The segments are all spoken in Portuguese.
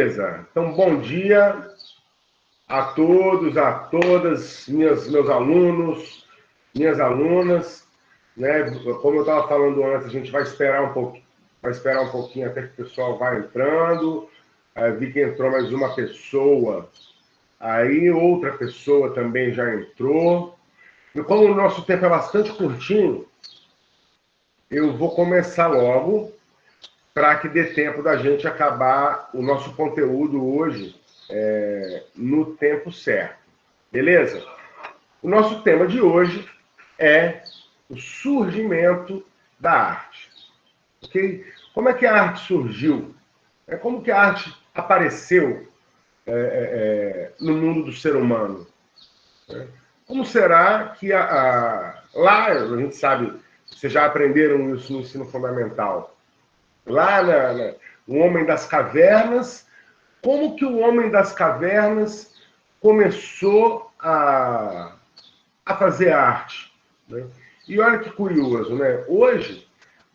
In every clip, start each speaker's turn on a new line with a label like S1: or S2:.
S1: Beleza. Então, bom dia a todos, a todas, meus alunos, minhas alunas, né? Como eu estava falando antes, a gente vai esperar um pouquinho até que o pessoal vá entrando. Vi que entrou mais uma pessoa, aí outra pessoa também já entrou. E como o nosso tempo é bastante curtinho, eu vou começar logo para que dê tempo da gente acabar o nosso conteúdo hoje no tempo certo. Beleza? O nosso tema de hoje é o surgimento da arte. Ok? Como é que a arte surgiu? Como que a arte apareceu no mundo do ser humano? Como será que lá, a gente sabe, vocês já aprenderam isso no ensino fundamental, lá no Homem das Cavernas, como que o Homem das Cavernas começou a fazer arte, né? E olha que curioso, né? Hoje,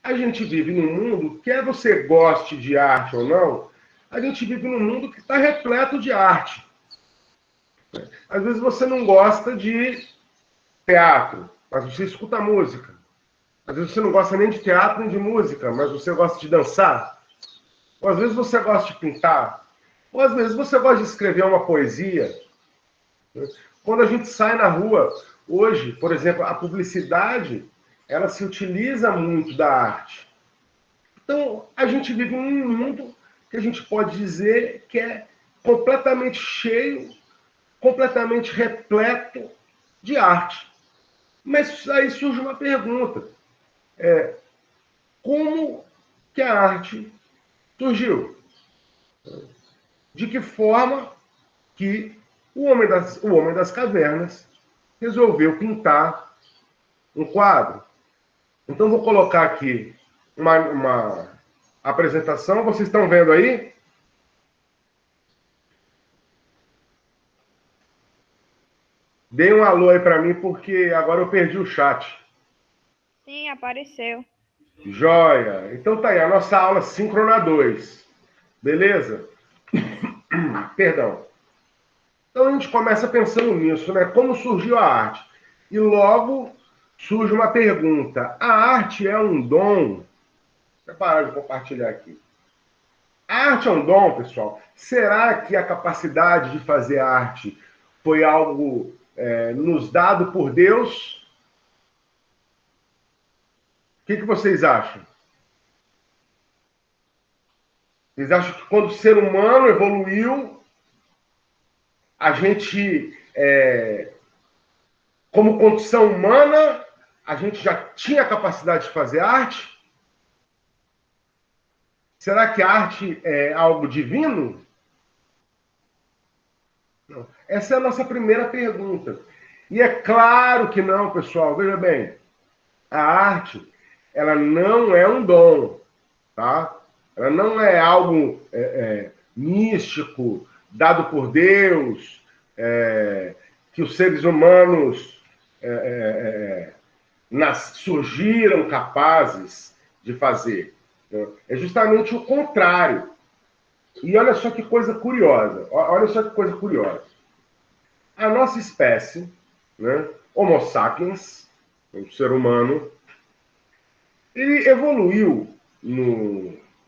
S1: a gente vive num mundo, quer você goste de arte ou não, a gente vive num mundo que está repleto de arte. Às vezes você não gosta de teatro, mas você escuta música. Às vezes você não gosta nem de teatro nem de música, mas você gosta de dançar. Ou às vezes você gosta de pintar. Ou às vezes você gosta de escrever uma poesia. Quando a gente sai na rua, hoje, por exemplo, a publicidade, ela se utiliza muito da arte. Então, a gente vive num mundo que a gente pode dizer que é completamente cheio, completamente repleto de arte. Mas aí surge uma pergunta. Como que a arte surgiu? De que forma que o homem das cavernas resolveu pintar um quadro? Então, vou colocar aqui uma apresentação. Vocês estão vendo aí? Dê um alô aí para mim, porque agora eu perdi o chat.
S2: Sim, apareceu.
S1: Joia! Então tá aí, a nossa aula Síncrona 2. Beleza? Perdão. Então a gente começa pensando nisso, né? Como surgiu a arte? E logo surge uma pergunta. A arte é um dom? Deixa eu parar de compartilhar aqui. A arte é um dom, pessoal? Será que a capacidade de fazer arte foi algo nos dado por Deus? O que vocês acham? Vocês acham que quando o ser humano evoluiu, a gente, como condição humana, a gente já tinha a capacidade de fazer arte? Será que a arte é algo divino? Não. Essa é a nossa primeira pergunta. E é claro que não, pessoal. Veja bem, a arte, ela não é um dom, tá? Ela não é algo místico, dado por Deus, que os seres humanos surgiram capazes de fazer. É justamente o contrário. E olha só que coisa curiosa. Olha só que coisa curiosa. A nossa espécie, né, Homo sapiens, o ser humano, ele evoluiu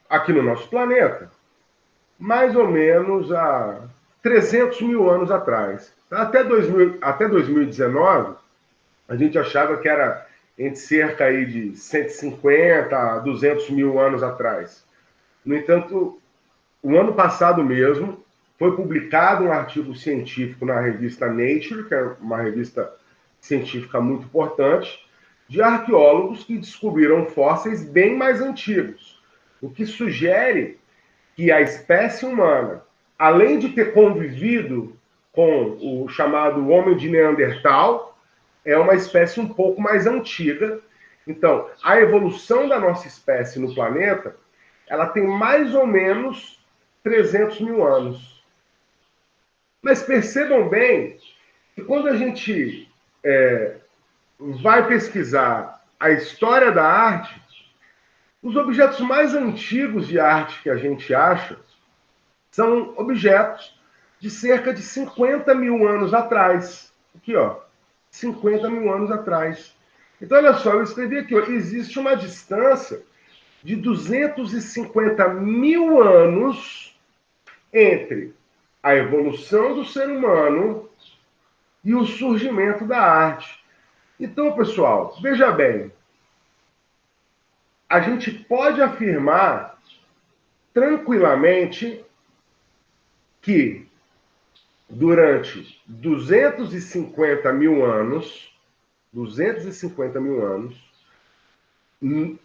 S1: aqui no nosso planeta mais ou menos há 300 mil anos atrás. Até 2019, a gente achava que era entre cerca aí de 150 a 200 mil anos atrás. No entanto, o ano passado mesmo, foi publicado um artigo científico na revista Nature, que é uma revista científica muito importante, de arqueólogos que descobriram fósseis bem mais antigos, o que sugere que a espécie humana, além de ter convivido com o chamado homem de Neandertal, é uma espécie um pouco mais antiga. Então, a evolução da nossa espécie no planeta, ela tem mais ou menos 300 mil anos. Mas percebam bem que quando a gente vai pesquisar a história da arte, os objetos mais antigos de arte que a gente acha São objetos de cerca de 50 mil anos atrás. Aqui, ó, 50 mil anos atrás. Então, olha só, eu escrevi aqui, ó, existe uma distância de 250 mil anos entre a evolução do ser humano e o surgimento da arte. Então, pessoal, veja bem, a gente pode afirmar tranquilamente que durante 250 mil anos,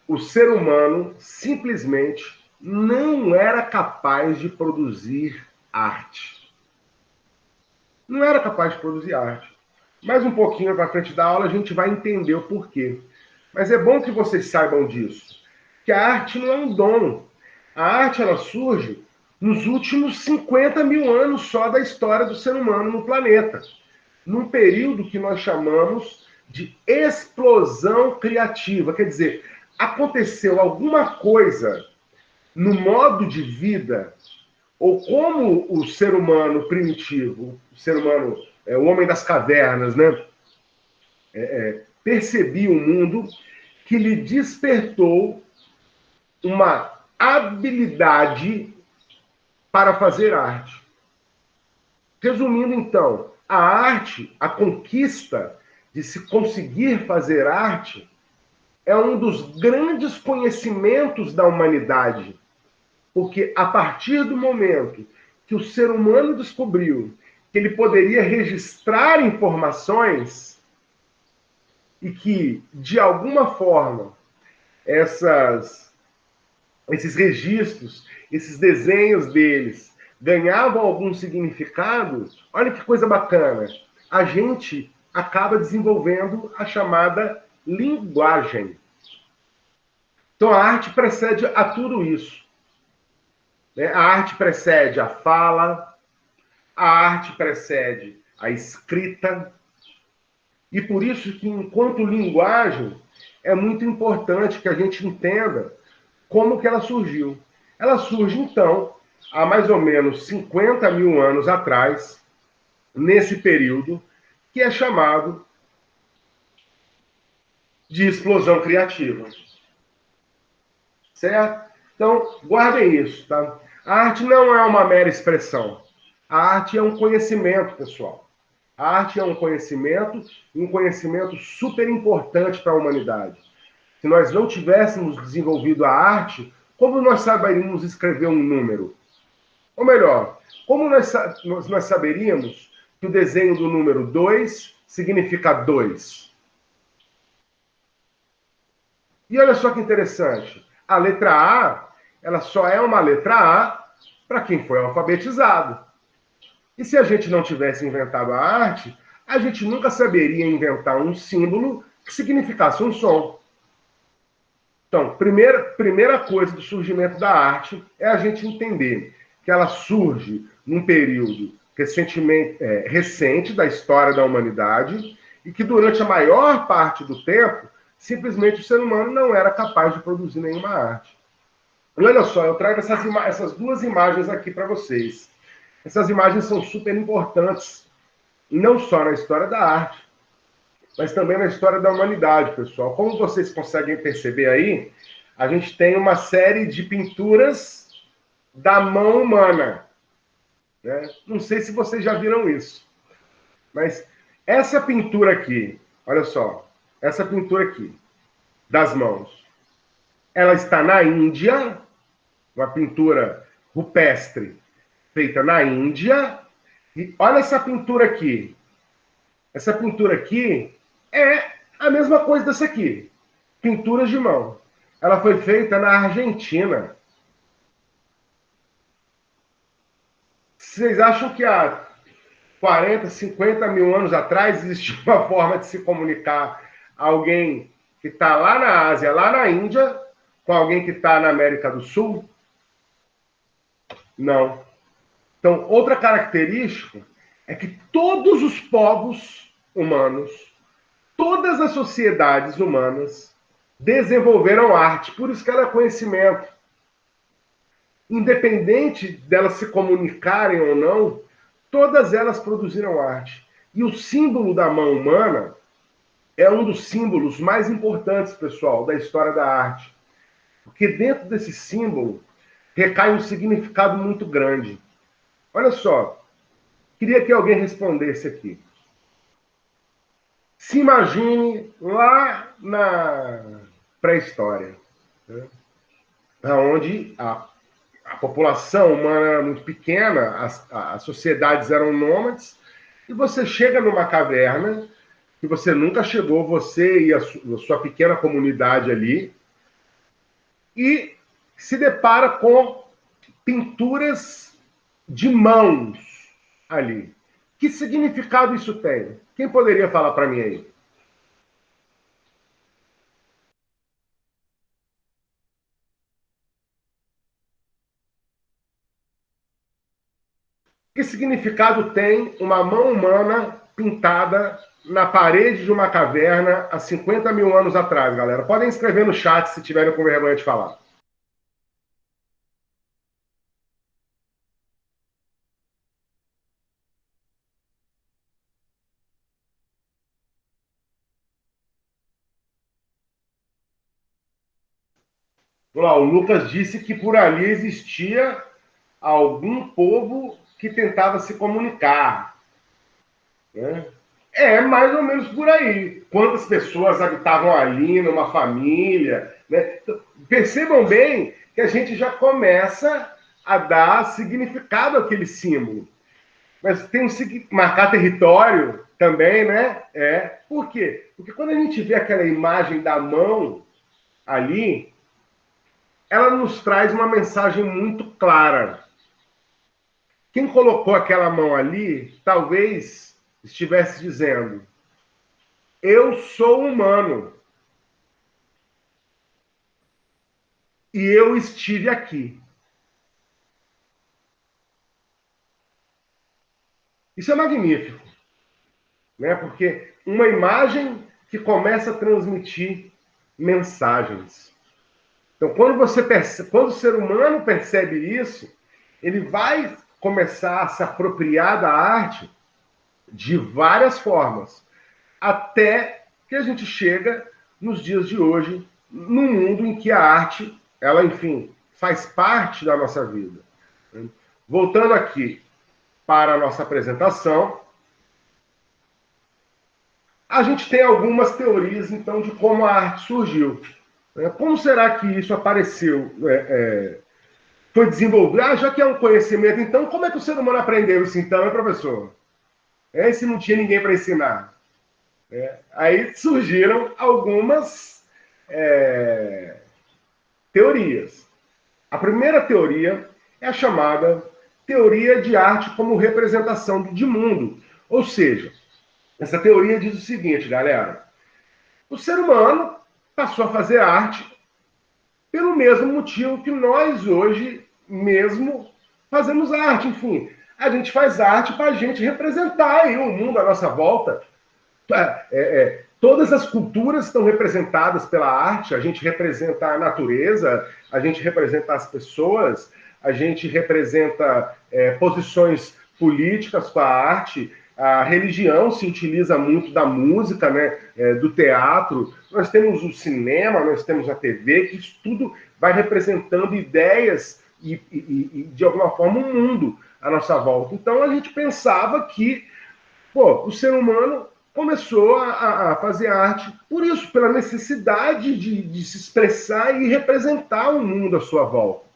S1: o ser humano simplesmente não era capaz de produzir arte. Não era capaz de produzir arte. Mais um pouquinho para frente da aula a gente vai entender o porquê. Mas é bom que vocês saibam disso, que a arte não é um dom. A arte ela surge nos últimos 50 mil anos só da história do ser humano no planeta, num período que nós chamamos de explosão criativa. Quer dizer, aconteceu alguma coisa no modo de vida, ou como o ser humano primitivo, o ser humano, o homem das cavernas, né, percebia o mundo, que lhe despertou uma habilidade para fazer arte. Resumindo, então, a arte, a conquista de se conseguir fazer arte, é um dos grandes conhecimentos da humanidade. Porque a partir do momento que o ser humano descobriu que ele poderia registrar informações e que, de alguma forma, esses registros, esses desenhos deles ganhavam algum significado, olha que coisa bacana. A gente acaba desenvolvendo a chamada linguagem. Então a arte precede a tudo isso. A arte precede a fala, a arte precede a escrita, e por isso que, enquanto linguagem, é muito importante que a gente entenda como que ela surgiu. Ela surge, então, há mais ou menos 50 mil anos atrás, nesse período, que é chamado de explosão criativa. Certo? Então, guardem isso, tá? A arte não é uma mera expressão. A arte é um conhecimento, pessoal. A arte é um conhecimento super importante para a humanidade. Se nós não tivéssemos desenvolvido a arte, como nós saberíamos escrever um número? Ou melhor, como nós saberíamos que o desenho do número 2 significa 2? E olha só que interessante. A letra A, ela só é uma letra A para quem foi alfabetizado. E se a gente não tivesse inventado a arte, a gente nunca saberia inventar um símbolo que significasse um som. Então, primeira coisa do surgimento da arte é a gente entender que ela surge num período recente da história da humanidade e que durante a maior parte do tempo, simplesmente o ser humano não era capaz de produzir nenhuma arte. E olha só, eu trago essas duas imagens aqui para vocês. Essas imagens são super importantes, não só na história da arte, mas também na história da humanidade, pessoal. Como vocês conseguem perceber aí, a gente tem uma série de pinturas da mão humana, né? Não sei se vocês já viram isso, mas essa pintura aqui, olha só, essa pintura aqui, das mãos, ela está na Índia, uma pintura rupestre feita na Índia, e olha essa pintura aqui. Essa pintura aqui é a mesma coisa dessa aqui, pinturas de mão. Ela foi feita na Argentina. Vocês acham que há 40, 50 mil anos atrás existia uma forma de se comunicar alguém que está lá na Ásia, lá na Índia, com alguém que está na América do Sul? Não. Então, outra característica é que todos os povos humanos, todas as sociedades humanas desenvolveram arte, por isso que ela é conhecimento. independente delas se comunicarem ou não, todas elas produziram arte. E o símbolo da mão humana é um dos símbolos mais importantes, pessoal, da história da arte. Porque dentro desse símbolo recai um significado muito grande. Olha só, queria que alguém respondesse aqui. Se imagine lá na pré-história, né? Onde a população humana era muito pequena, as sociedades eram nômades, e você chega numa caverna, que você nunca chegou, você e a sua pequena comunidade ali, e se depara com pinturas de mãos ali. Que significado isso tem? Quem poderia falar para mim aí? Que significado tem uma mão humana pintada na parede de uma caverna há 50 mil anos atrás, galera? Podem escrever no chat se tiverem com vergonha de falar. Lá, o Lucas disse que por ali existia algum povo que tentava se comunicar, né? É mais ou menos por aí. Quantas pessoas habitavam ali numa família, né? Percebam bem que a gente já começa a dar significado àquele símbolo. Mas tem marcar território também, né? Por quê? Porque quando a gente vê aquela imagem da mão ali, ela nos traz uma mensagem muito clara. Quem colocou aquela mão ali, talvez estivesse dizendo: eu sou humano e eu estive aqui. Isso é magnífico, né? Porque uma imagem que começa a transmitir mensagens. Então, quando o ser humano percebe isso, ele vai começar a se apropriar da arte de várias formas, até que a gente chega nos dias de hoje, num mundo em que a arte, ela, enfim, faz parte da nossa vida. Voltando aqui para a nossa apresentação, a gente tem algumas teorias, então, de como a arte surgiu. Como será que isso apareceu? Foi desenvolvido? Já que é um conhecimento, então, como é que o ser humano aprendeu isso, então, professor? Se não tinha ninguém para ensinar. Aí surgiram algumas teorias. A primeira teoria é a chamada teoria de arte como representação de mundo. Ou seja, essa teoria diz o seguinte, galera: o ser humano passou a fazer arte pelo mesmo motivo que nós hoje mesmo fazemos arte. Enfim, a gente faz arte para a gente representar aí o mundo à nossa volta. Todas as culturas estão representadas pela arte. A gente representa a natureza, a gente representa as pessoas, a gente representa posições políticas com a arte. A religião se utiliza muito da música, né, do teatro. Nós temos o cinema, nós temos a TV, que isso tudo vai representando ideias e de alguma forma, um mundo à nossa volta. Então, a gente pensava que o ser humano começou a fazer arte por isso, pela necessidade de se expressar e representar o mundo à sua volta.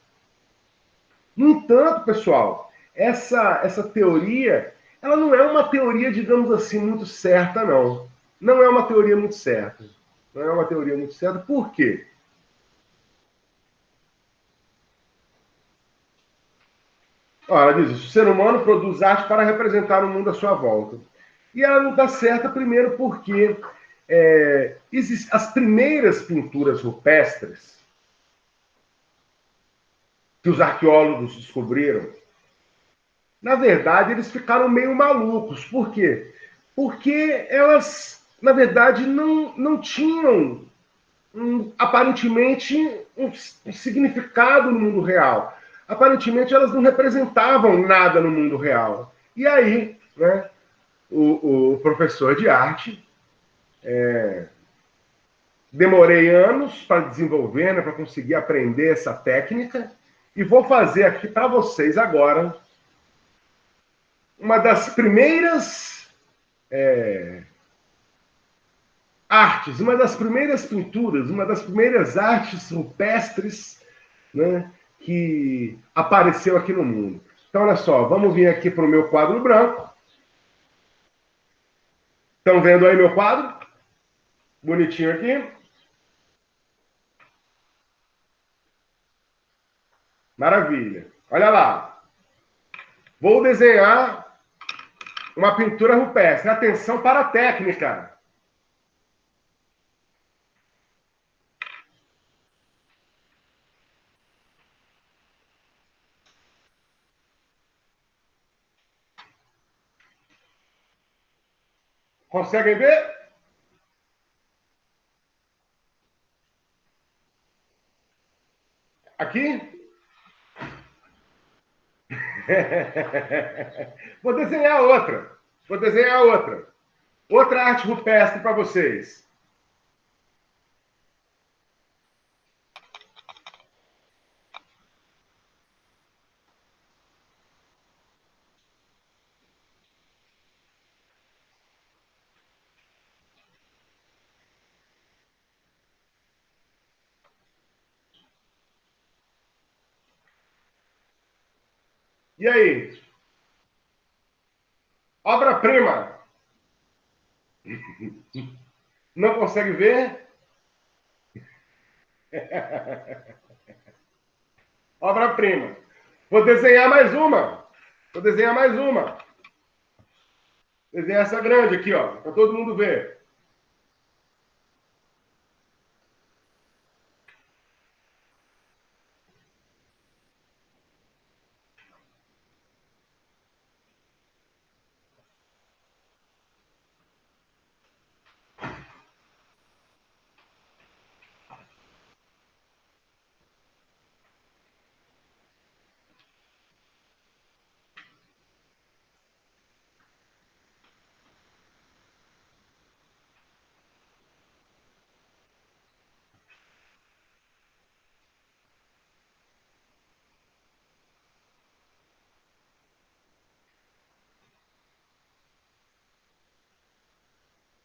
S1: No entanto, pessoal, essa teoria, ela não é uma teoria, digamos assim, muito certa, não. Não é uma teoria muito certa. Não é uma teoria muito certa. Por quê? Ela diz isso: o ser humano produz arte para representar o mundo à sua volta. E ela não está certa, primeiro, porque as primeiras pinturas rupestres que os arqueólogos descobriram, na verdade, eles ficaram meio malucos. Por quê? Porque elas, na verdade, não tinham aparentemente um significado no mundo real. aparentemente elas não representavam nada no mundo real. E aí, né, o professor de arte, demorei anos para desenvolver, né, para conseguir aprender essa técnica, e vou fazer aqui para vocês agora uma das primeiras artes, uma das primeiras pinturas, uma das primeiras artes rupestres, né, que apareceu aqui no mundo. Então, olha só, vamos vir aqui para o meu quadro branco. Estão vendo aí meu quadro? Bonitinho aqui. Maravilha. Olha lá. Vou desenhar uma pintura rupestre. Atenção para a técnica. Conseguem ver? Aqui? Vou desenhar outra. Vou desenhar outra. Outra arte rupestre para vocês. E aí? Obra-prima. Não consegue ver? Obra-prima. Vou desenhar mais uma. Vou desenhar mais uma. Desenhar essa grande aqui, ó, para todo mundo ver.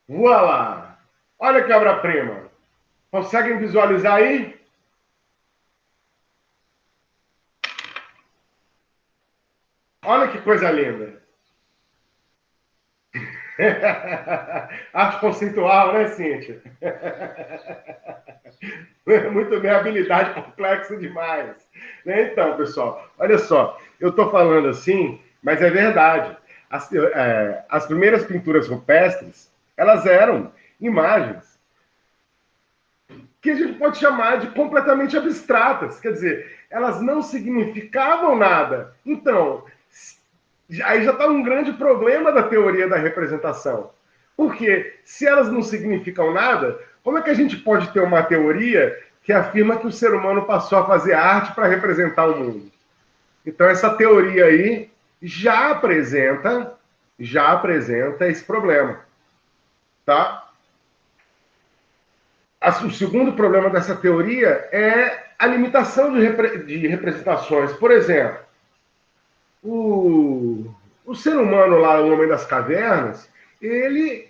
S1: Voa lá. Olha que obra-prima. Conseguem visualizar aí? Olha que coisa linda. Arte conceitual, né, Cíntia? Muito bem, habilidade complexa demais. Né? Então, pessoal, olha só, eu estou falando assim, mas é verdade. As primeiras pinturas rupestres, elas eram imagens que a gente pode chamar de completamente abstratas. Quer dizer, elas não significavam nada. Então, aí já está um grande problema da teoria da representação. Porque se elas não significam nada, como é que a gente pode ter uma teoria que afirma que o ser humano passou a fazer arte para representar o mundo? Então, essa teoria aí já apresenta esse problema. Tá? O segundo problema dessa teoria é a limitação de representações. Por exemplo, o ser humano lá, o homem das cavernas, ele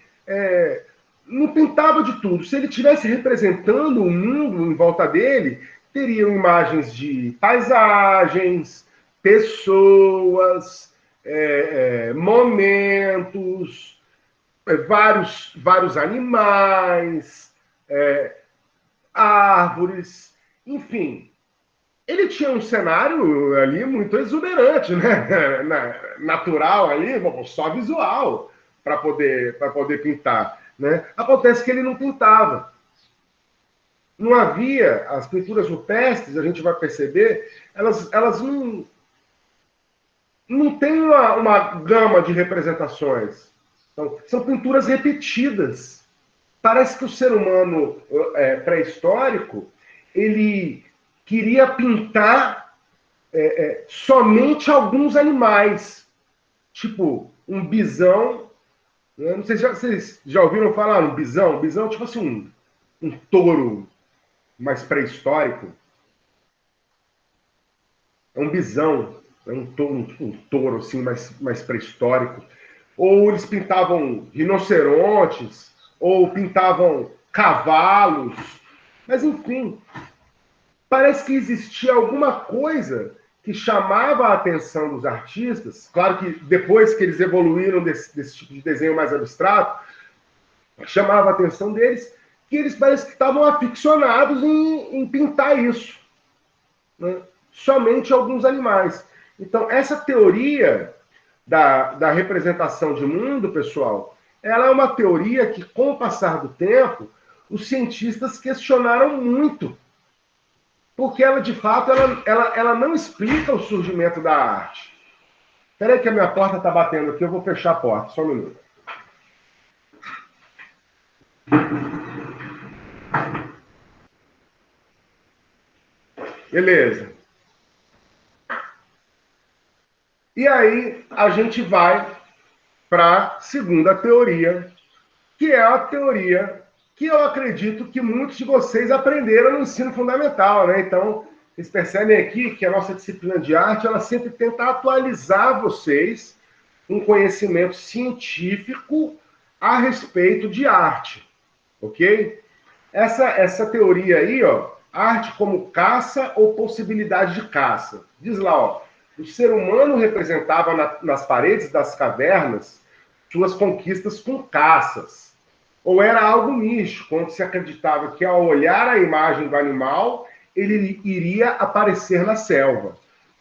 S1: não pintava de tudo. Se ele estivesse representando o mundo em volta dele, teriam imagens de paisagens, pessoas, momentos, vários animais, árvores, enfim. Ele tinha um cenário ali muito exuberante, né? Natural ali, só visual, para poder pintar. Né? Acontece que ele não pintava. Não havia, as pinturas rupestres, a gente vai perceber, elas não têm uma gama de representações. Então, são pinturas repetidas. Parece que o ser humano pré-histórico, ele queria pintar somente alguns animais, tipo um bisão. Né? Não sei se vocês já ouviram falar no bisão. Bisão é tipo assim, um touro mais pré-histórico. É um bisão, é um touro assim, mais pré-histórico. Ou eles pintavam rinocerontes, ou pintavam cavalos. Mas, enfim, parece que existia alguma coisa que chamava a atenção dos artistas. Claro que depois que eles evoluíram desse tipo de desenho mais abstrato, chamava a atenção deles, que eles parece que estavam aficionados em pintar isso. Né? Somente alguns animais. Então, essa teoria da representação de mundo, pessoal, ela é uma teoria que, com o passar do tempo, os cientistas questionaram muito. Porque ela, de fato, ela não explica o surgimento da arte. Espera aí que a minha porta está batendo aqui, eu vou fechar a porta, só um minuto. Beleza. E aí a gente vai para a segunda teoria, que é a teoria que eu acredito que muitos de vocês aprenderam no ensino fundamental, né? Então, vocês percebem aqui que a nossa disciplina de arte, ela sempre tenta atualizar vocês um conhecimento científico a respeito de arte, ok? Essa teoria aí, ó, arte como caça ou possibilidade de caça. Diz lá, ó, o ser humano representava nas paredes das cavernas suas conquistas com caças. Ou era algo místico, onde se acreditava que ao olhar a imagem do animal, ele iria aparecer na selva.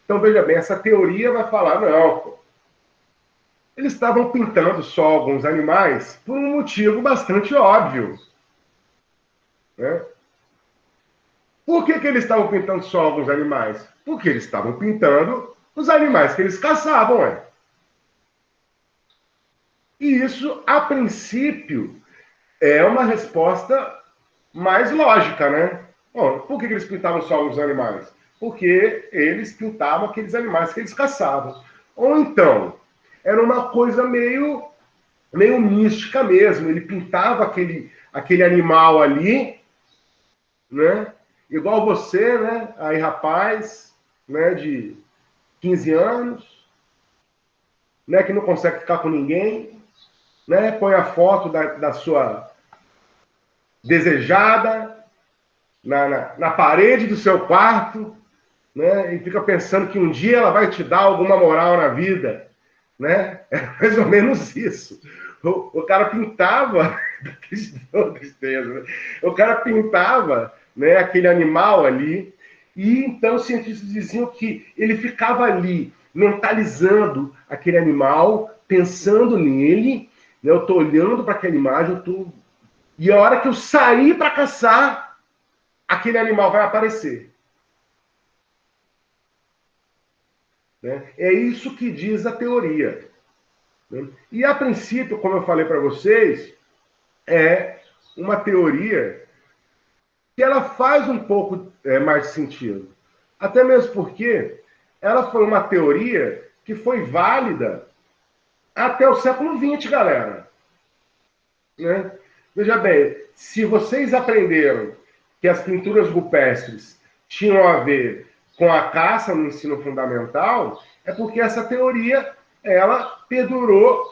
S1: Então, veja bem, essa teoria vai falar, não, eles estavam pintando só alguns animais por um motivo bastante óbvio. Né? Por que eles estavam pintando só alguns animais? Porque eles estavam pintando os animais que eles caçavam. E isso, a princípio, é uma resposta mais lógica, né? Bom, por que eles pintavam só alguns animais? Porque eles pintavam aqueles animais que eles caçavam. Ou então, era uma coisa meio mística mesmo. Ele pintava aquele animal ali, né? Igual você, né? Aí, rapaz, né? De 15 anos, né? Que não consegue ficar com ninguém, né? Põe a foto da sua desejada na parede do seu quarto, né? E fica pensando que um dia ela vai te dar alguma moral na vida, né? É mais ou menos isso. O cara pintava, tristeza, né? O cara pintava, né, aquele animal ali, e então os cientistas diziam que ele ficava ali, mentalizando aquele animal, pensando nele, né? Eu estou olhando para aquela imagem, e a hora que eu sair para caçar, aquele animal vai aparecer. Né? É isso que diz a teoria. Né? E a princípio, como eu falei para vocês, é uma teoria que ela faz um pouco mais sentido. Até mesmo porque ela foi uma teoria que foi válida até o século XX, galera. Né? Veja bem, se vocês aprenderam que as pinturas rupestres tinham a ver com a caça no ensino fundamental, é porque essa teoria ela perdurou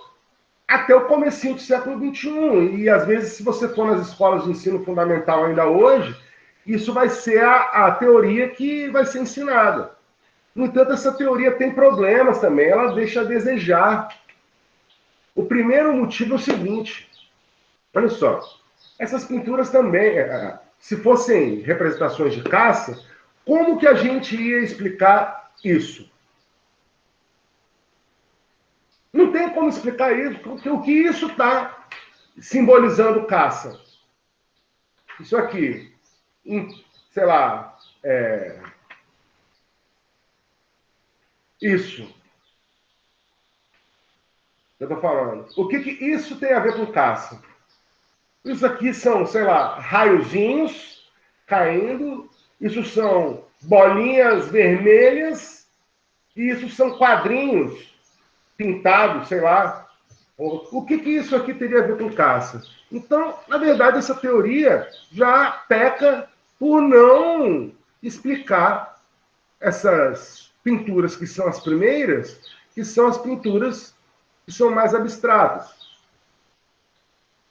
S1: até o comecinho do século XXI. E, às vezes, se você for nas escolas de ensino fundamental ainda hoje, isso vai ser a teoria que vai ser ensinada. No entanto, essa teoria tem problemas também, ela deixa a desejar. O primeiro motivo é o seguinte, olha só, essas pinturas também, se fossem representações de caça, como que a gente ia explicar isso? Não tem como explicar isso, porque o que isso está simbolizando caça? Isso aqui, sei lá, isso, eu estou falando. O que isso tem a ver com caça? Isso aqui são, sei lá, raiozinhos caindo, isso são bolinhas vermelhas E isso são quadrinhos pintados, sei lá. O que isso aqui teria a ver com caça? Então, na verdade, essa teoria já peca por não explicar essas pinturas que são as primeiras, que são as pinturas que são mais abstratas.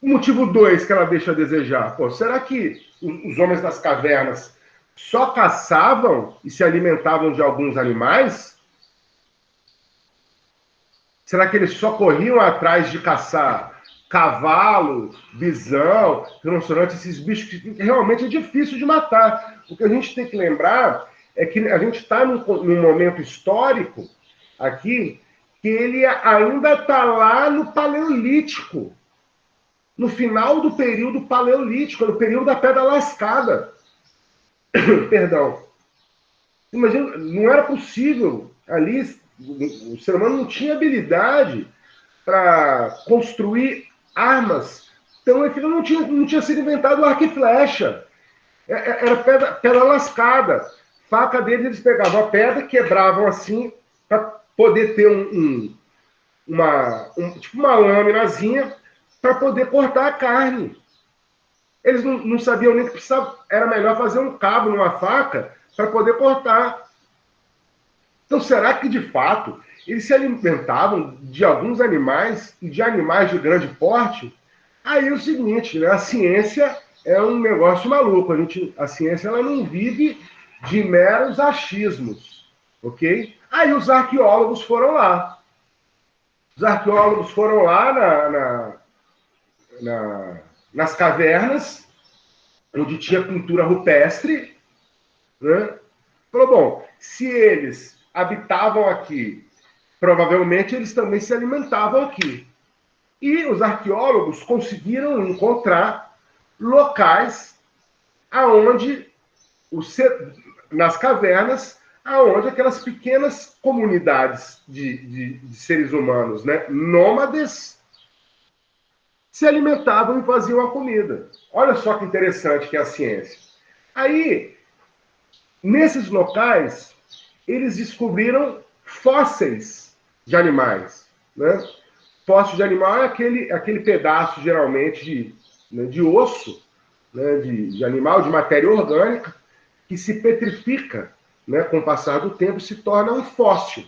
S1: O motivo 2 que ela deixa a desejar. Pô, será que os homens das cavernas só caçavam e se alimentavam de alguns animais? Será que eles só corriam atrás de caçar cavalo, bisão, rinoceronte, esses bichos que realmente é difícil de matar? O que a gente tem que lembrar é que a gente está num momento histórico aqui que ele ainda está lá no Paleolítico, no final do período Paleolítico, no período da Pedra Lascada. Perdão. Imagina, não era possível ali, o ser humano não tinha habilidade para construir armas. Então, aquilo não tinha sido inventado o arco e flecha. Era pedra lascada. Faca deles, eles pegavam a pedra, quebravam assim, para poder ter tipo uma lâminazinha, para poder cortar a carne. Eles não sabiam nem que precisava, era melhor fazer um cabo numa faca para poder cortar. Então, será que, de fato, eles se alimentavam de alguns animais e de animais de grande porte? Aí é o seguinte, né? A ciência é um negócio maluco. A ciência ela não vive de meros achismos, ok? Aí os arqueólogos foram lá. Os arqueólogos foram lá nas cavernas, onde tinha pintura rupestre, né? Falou, bom, se eles habitavam aqui, provavelmente eles também se alimentavam aqui. E os arqueólogos conseguiram encontrar locais aonde, nas cavernas, aonde aquelas pequenas comunidades de seres humanos, né, nômades, se alimentavam e faziam a comida. Olha só que interessante que é a ciência. Aí, nesses locais, eles descobriram fósseis de animais, né? Fóssil de animal é aquele pedaço, geralmente, de osso, né, de animal, de matéria orgânica, que se petrifica, né, com o passar do tempo, se torna um fóssil.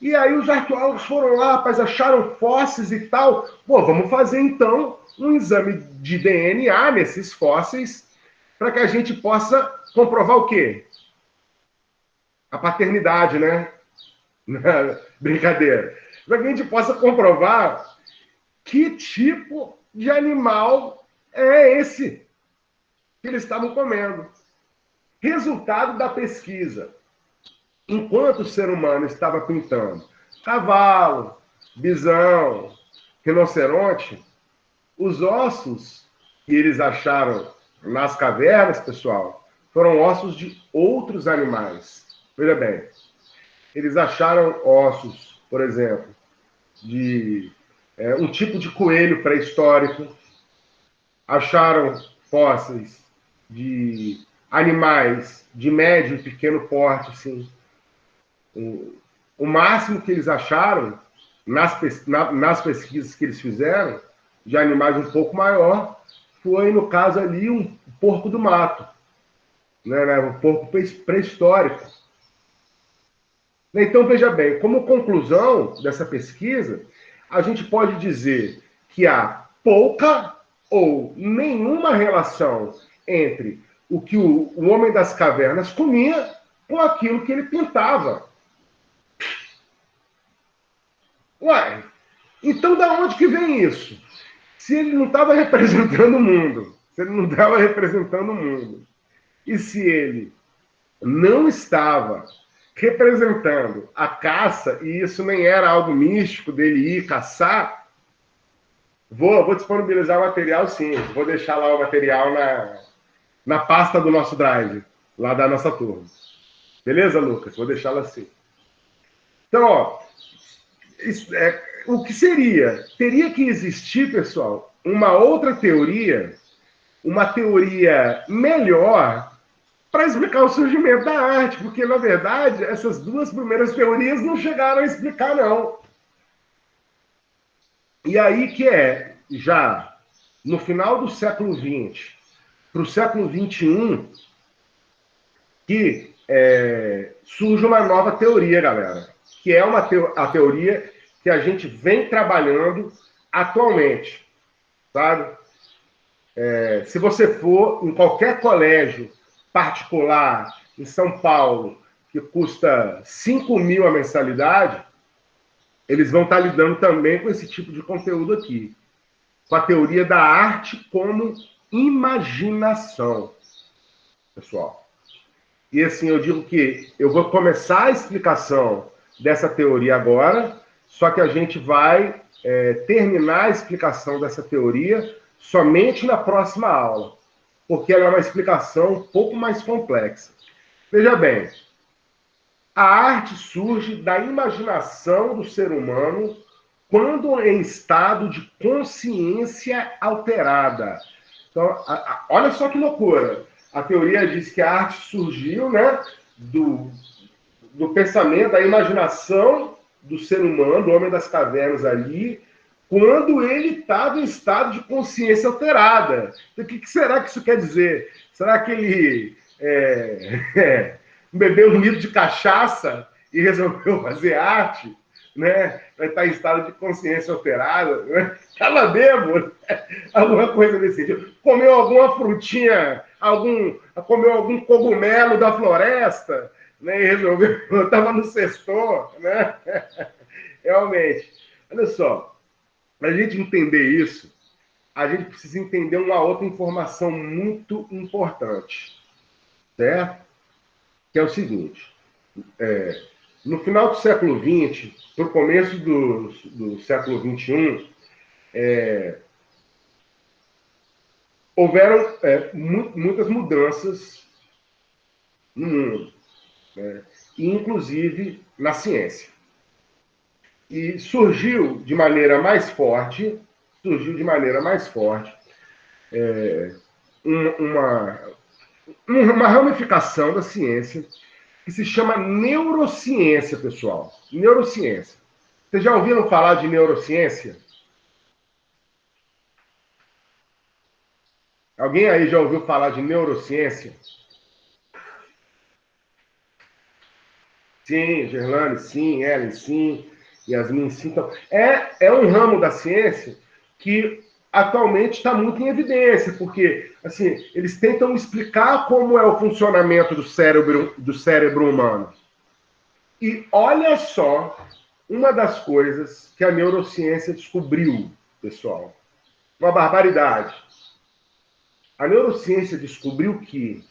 S1: E aí os arqueólogos foram lá, rapaz, acharam fósseis e tal. Pô, vamos fazer, então, um exame de DNA nesses fósseis, para que a gente possa comprovar o quê? A paternidade, né? Brincadeira. Para que a gente possa comprovar que tipo de animal é esse que eles estavam comendo. Resultado da pesquisa. Enquanto o ser humano estava pintando cavalo, bisão, rinoceronte, os ossos que eles acharam nas cavernas, pessoal, foram ossos de outros animais. Veja bem, eles acharam ossos, por exemplo, de um tipo de coelho pré-histórico, acharam fósseis de animais de médio e pequeno porte, sim. O máximo que eles acharam, nas pesquisas que eles fizeram, de animais um pouco maior, foi, no caso ali, um porco do mato, né? Um porco pré-histórico. Então, veja bem, como conclusão dessa pesquisa, a gente pode dizer que há pouca ou nenhuma relação entre o que o homem das cavernas comia com aquilo que ele pintava. Ué, então da onde que vem isso? Se ele não estava representando o mundo, se ele não estava representando o mundo, e se ele não estava representando a caça, e isso nem era algo místico dele ir caçar, vou disponibilizar o material sim, vou deixar lá o material na pasta do nosso drive, lá da nossa turma. Beleza, Lucas? Vou deixá-la assim. Então, ó, o que seria? Teria que existir, pessoal, uma outra teoria, uma teoria melhor, para explicar o surgimento da arte, porque, na verdade, essas duas primeiras teorias não chegaram a explicar, não. E aí que já no final do século XX para o século XXI, que surge uma nova teoria, galera, que é a teoria que a gente vem trabalhando atualmente, sabe? Se você for em qualquer colégio particular em São Paulo, que custa 5 mil a mensalidade, eles vão estar lidando também com esse tipo de conteúdo aqui, com a teoria da arte como imaginação, pessoal. E assim, eu digo que eu vou começar a explicação dessa teoria agora, só que a gente vai terminar a explicação dessa teoria somente na próxima aula, porque ela é uma explicação um pouco mais complexa. Veja bem, a arte surge da imaginação do ser humano quando em estado de consciência alterada. Então, olha só que loucura. A teoria diz que a arte surgiu, né, do pensamento, da imaginação do ser humano, do homem das cavernas ali, quando ele estava em estado de consciência alterada. Então, o que será que isso quer dizer? Será que ele bebeu um litro de cachaça e resolveu fazer arte? Né? Vai estar em estado de consciência alterada, né? Estava bêbado, alguma coisa desse tipo. Comeu alguma frutinha, comeu algum cogumelo da floresta, né? E resolveu, estava no sextor, né? Realmente. Olha só, para a gente entender isso, a gente precisa entender uma outra informação muito importante, certo? Que é o seguinte, no final do século XX, no começo do século XXI, houveram muitas mudanças no mundo, né? Inclusive na ciência. E surgiu de maneira mais forte uma ramificação da ciência que se chama neurociência, pessoal. Neurociência. Vocês já ouviram falar de neurociência? Alguém aí já ouviu falar de neurociência? Sim, Gerlane, sim, Ellen, sim, Yasmin, sim. Então, é um ramo da ciência que atualmente está muito em evidência, porque assim, eles tentam explicar como é o funcionamento do cérebro humano. E olha só uma das coisas que a neurociência descobriu, pessoal. Uma barbaridade. A neurociência descobriu que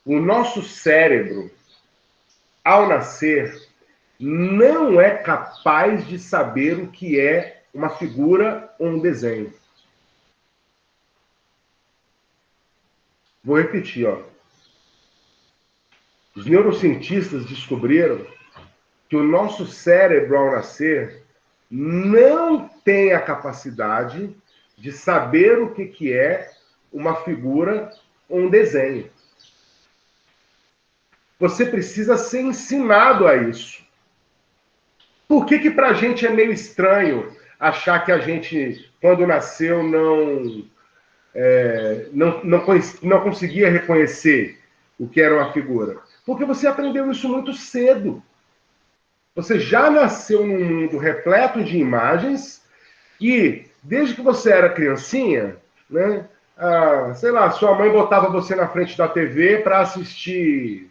S1: o nosso cérebro, ao nascer, não é capaz de saber o que é uma figura ou um desenho. Vou repetir, ó. Os neurocientistas descobriram que o nosso cérebro, ao nascer, não tem a capacidade de saber o que é uma figura ou um desenho. Você precisa ser ensinado a isso. Por que para a gente é meio estranho achar que a gente, quando nasceu, não conseguia reconhecer o que era uma figura? Porque você aprendeu isso muito cedo. Você já nasceu num mundo repleto de imagens e, desde que você era criancinha, né, sei lá, sua mãe botava você na frente da TV para assistir,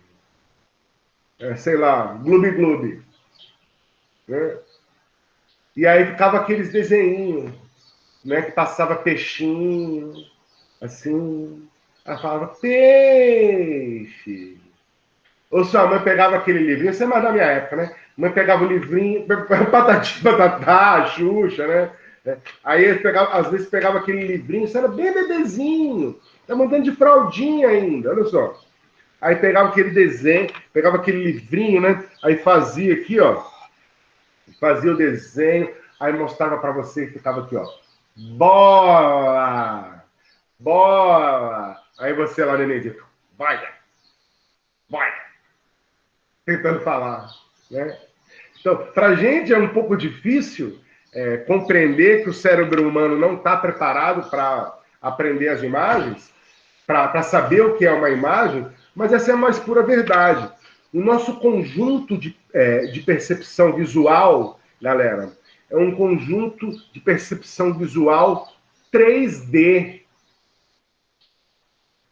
S1: sei lá, Gloob Gloob. Né? E aí ficava aqueles desenhinhos, né, que passava peixinho, assim, ela falava, peixe. Ou sua mãe pegava aquele livrinho, você é mais da minha época, né? Mãe pegava o livrinho, Patati Patatá, Xuxa, né? Aí eles pegavam, às vezes pegava aquele livrinho, você era bem bebezinho, tá mandando de fraldinha ainda, olha só. Aí pegava aquele desenho, pegava aquele livrinho, né? Aí fazia aqui, ó. Fazia o desenho, aí mostrava para você que ficava aqui, ó. Bola! Bola! Aí você lá, nenenzinho, vai! tentando falar, né? Então, para a gente é um pouco difícil compreender que o cérebro humano não está preparado para aprender as imagens, para saber o que é uma imagem, mas essa é a mais pura verdade. O nosso conjunto de percepção visual, galera, é um conjunto de percepção visual 3D.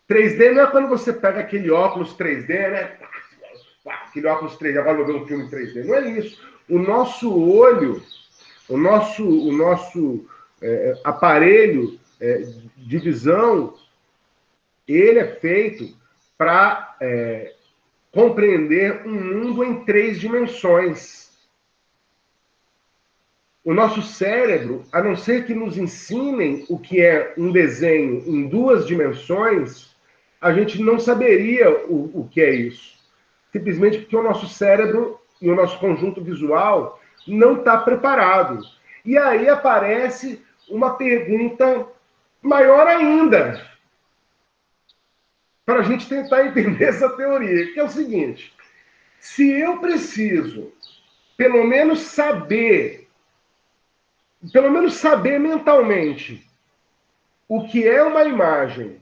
S1: 3D não é quando você pega aquele óculos 3D, né? Aquele óculos 3D, agora eu vou ver um filme 3D. Não é isso. O nosso olho, o nosso aparelho de visão, ele é feito para compreender um mundo em 3 dimensões. O nosso cérebro, a não ser que nos ensinem o que é um desenho em 2 dimensões, a gente não saberia o que é isso. Simplesmente porque o nosso cérebro e o nosso conjunto visual não está preparado. E aí aparece uma pergunta maior ainda, para a gente tentar entender essa teoria, que é o seguinte: se eu preciso, pelo menos saber mentalmente o que é uma imagem,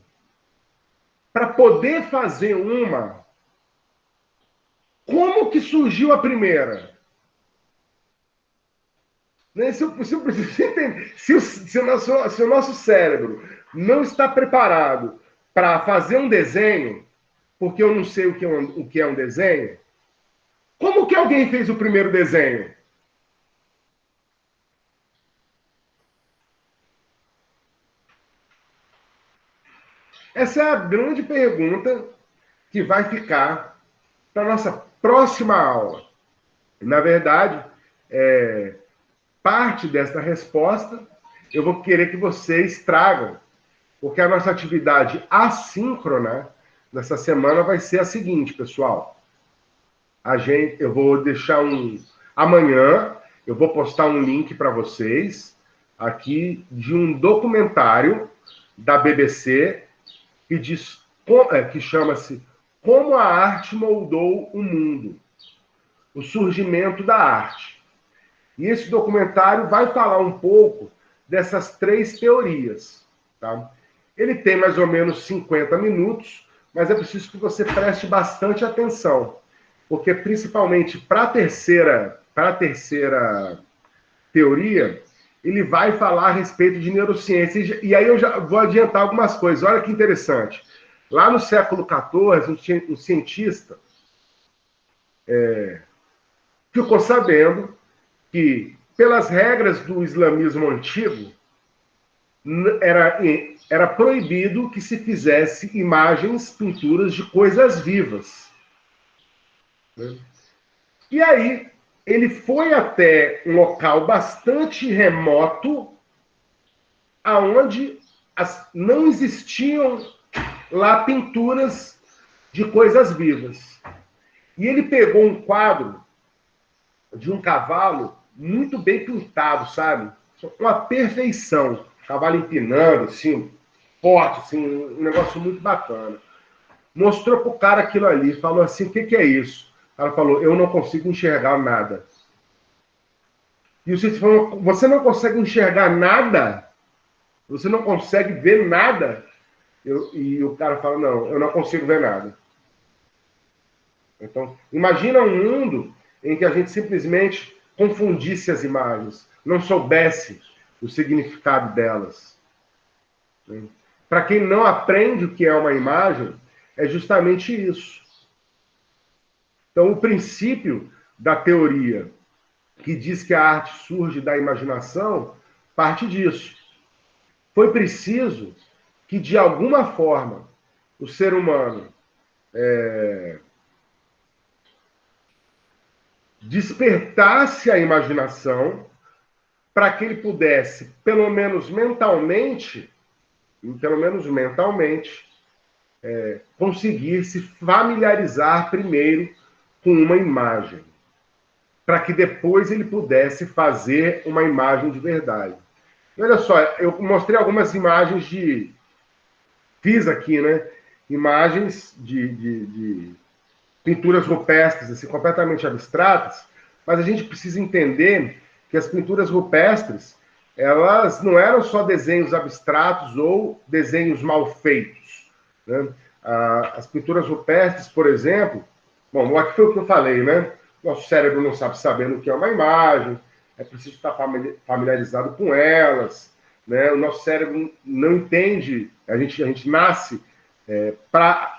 S1: para poder fazer uma, como que surgiu a primeira? Né? Se o nosso cérebro não está preparado para fazer um desenho, porque eu não sei o que é um desenho, como que alguém fez o primeiro desenho? Essa é a grande pergunta que vai ficar para a nossa próxima aula. Na verdade, parte dessa resposta eu vou querer que vocês tragam, porque a nossa atividade assíncrona nessa semana vai ser a seguinte, pessoal. Eu vou deixar amanhã eu vou postar um link para vocês aqui de um documentário da BBC que chama-se Como a Arte Moldou o Mundo, o surgimento da arte. E esse documentário vai falar um pouco dessas 3 teorias. Tá? Ele tem mais ou menos 50 minutos, mas é preciso que você preste bastante atenção, porque principalmente para a terceira teoria, ele vai falar a respeito de neurociência. E aí eu já vou adiantar algumas coisas. Olha que interessante. Lá no século XIV, um cientista ficou sabendo que, pelas regras do islamismo antigo, era proibido que se fizesse imagens, pinturas de coisas vivas. E aí, ele foi até um local bastante remoto, aonde não existiam lá pinturas de coisas vivas. E ele pegou um quadro de um cavalo muito bem pintado, sabe? Uma perfeição. Cavalo empinando, assim, forte, assim, um negócio muito bacana. Mostrou pro cara aquilo ali, falou assim, o que é isso? O cara falou, eu não consigo enxergar nada. E o cientista falou, você não consegue enxergar nada? Você não consegue ver nada? E o cara fala, não, eu não consigo ver nada. Então, imagina um mundo em que a gente simplesmente confundisse as imagens, não soubesse o significado delas. Para quem não aprende o que é uma imagem, é justamente isso. Então, o princípio da teoria que diz que a arte surge da imaginação parte disso. Foi preciso que, de alguma forma, o ser humano despertasse a imaginação para que ele pudesse, pelo menos mentalmente, conseguir se familiarizar primeiro com uma imagem, para que depois ele pudesse fazer uma imagem de verdade. E olha só, eu mostrei algumas imagens fiz aqui, né? Imagens pinturas rupestres, assim, completamente abstratas, mas a gente precisa entender que as pinturas rupestres, elas não eram só desenhos abstratos ou desenhos mal feitos, né? As pinturas rupestres, por exemplo, bom, aqui foi o que eu falei, né? Nosso cérebro não sabe saber o que é uma imagem, é preciso estar familiarizado com elas, né? O nosso cérebro não entende, a gente nasce para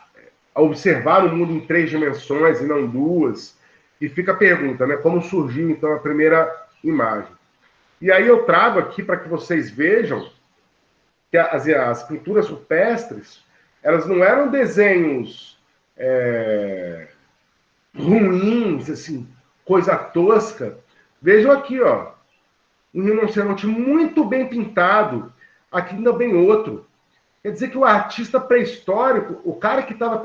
S1: observar o mundo em 3 dimensões e não duas, e fica a pergunta, né? Como surgiu, então, a primeira imagem? E aí eu trago aqui para que vocês vejam que as pinturas rupestres, elas não eram desenhos ruins, assim, coisa tosca. Vejam aqui, ó, um rinoceronte muito bem pintado, aqui ainda bem outro. Quer dizer que o artista pré-histórico, o cara que estava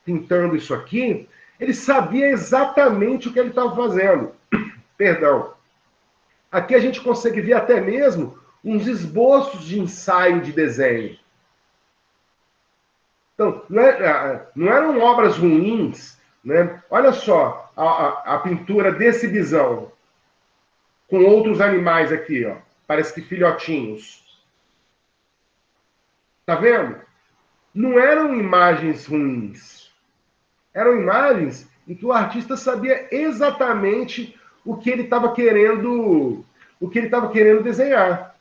S1: pintando isso aqui, ele sabia exatamente o que ele estava fazendo. Perdão. Aqui a gente consegue ver até mesmo uns esboços de ensaio de desenho. Então, não eram obras ruins, né? Olha só a pintura desse bisão com outros animais aqui, ó. Parece que filhotinhos. Tá vendo? Não eram imagens ruins. Eram imagens em que o artista sabia exatamente o que ele estava querendo, o que ele estava querendo desenhar.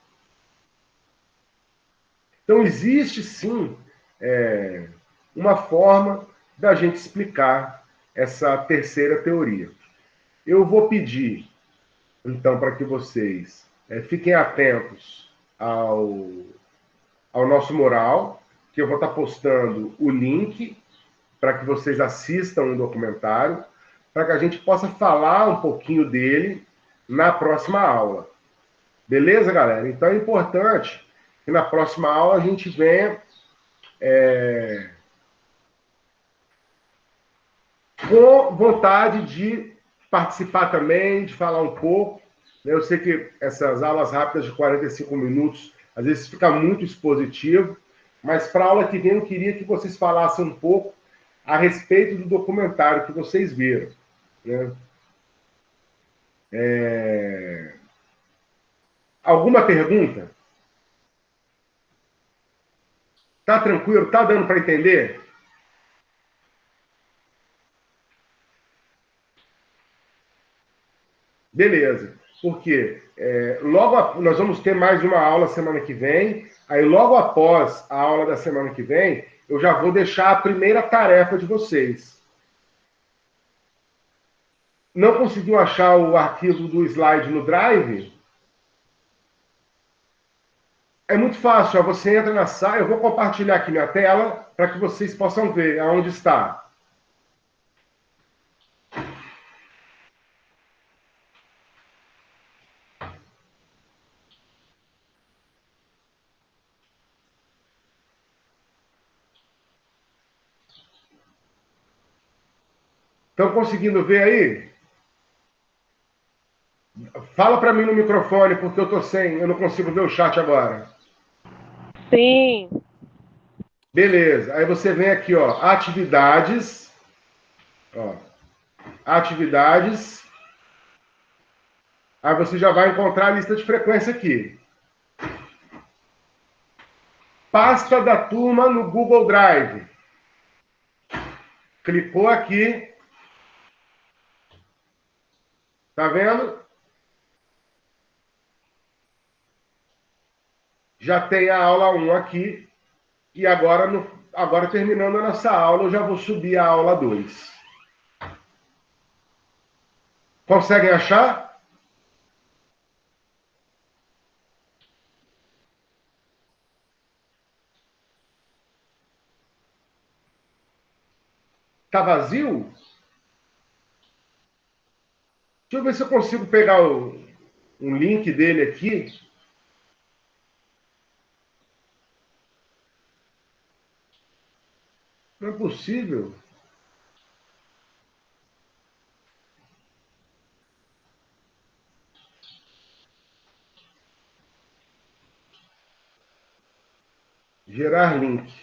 S1: Então existe sim uma forma da gente explicar essa terceira teoria. Eu vou pedir então para que vocês fiquem atentos ao nosso mural, que eu vou estar postando o link para que vocês assistam um documentário, para que a gente possa falar um pouquinho dele na próxima aula. Beleza, galera? Então é importante que na próxima aula a gente venha com vontade de participar também, de falar um pouco. Eu sei que essas aulas rápidas de 45 minutos, às vezes fica muito expositivo, mas para a aula que vem eu queria que vocês falassem um pouco a respeito do documentário que vocês viram, né? Alguma pergunta? Tá tranquilo? Tá dando para entender? Beleza. Porque nós vamos ter mais uma aula semana que vem. Aí, logo após a aula da semana que vem, eu já vou deixar a primeira tarefa de vocês. Não conseguiu achar o arquivo do slide no Drive? É muito fácil. Ó, você entra na sala. Eu vou compartilhar aqui minha tela para que vocês possam ver aonde está. Estão conseguindo ver aí? Fala para mim no microfone, porque eu não consigo ver o chat agora.
S3: Sim.
S1: Beleza. Aí você vem aqui, ó, atividades, ó, atividades. Aí você já vai encontrar a lista de frequência aqui. Pasta da turma no Google Drive. Clicou aqui. Tá vendo? Já tem a aula 1 aqui. E agora terminando a nossa aula, eu já vou subir a aula 2. Conseguem achar? Tá vazio? Deixa eu ver se eu consigo pegar um link dele aqui. Não é possível. Gerar link.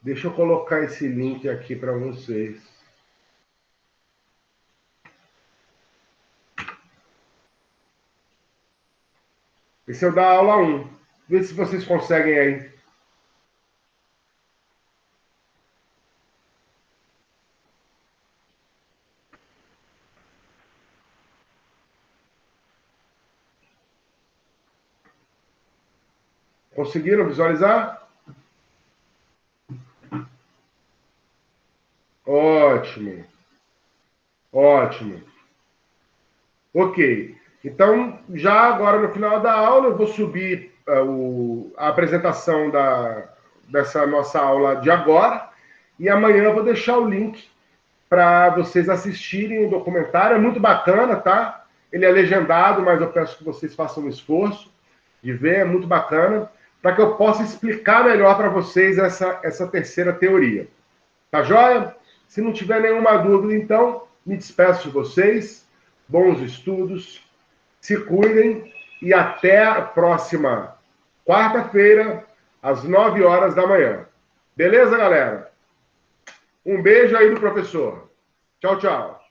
S1: Deixa eu colocar esse link aqui para vocês. Esse é o da aula 1. Vê se vocês conseguem aí. Conseguiram visualizar? Ótimo. Ótimo. Ok. Então, já agora no final da aula, eu vou subir a apresentação dessa nossa aula de agora. E amanhã eu vou deixar o link para vocês assistirem o documentário. É muito bacana, tá? Ele é legendado, mas eu peço que vocês façam um esforço de ver. É muito bacana, para que eu possa explicar melhor para vocês essa terceira teoria. Tá joia? Se não tiver nenhuma dúvida, então, me despeço de vocês. Bons estudos. Se cuidem e até a próxima quarta-feira, às 9 horas da manhã. Beleza, galera? Um beijo aí do professor. Tchau, tchau.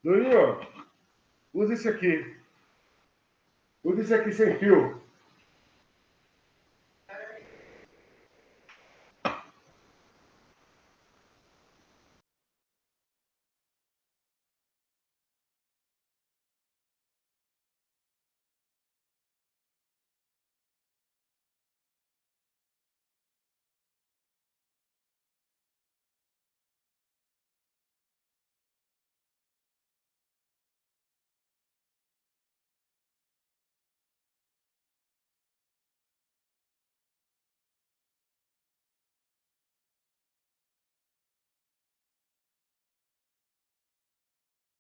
S1: Durinho, usa esse aqui. Usa esse aqui sem fio.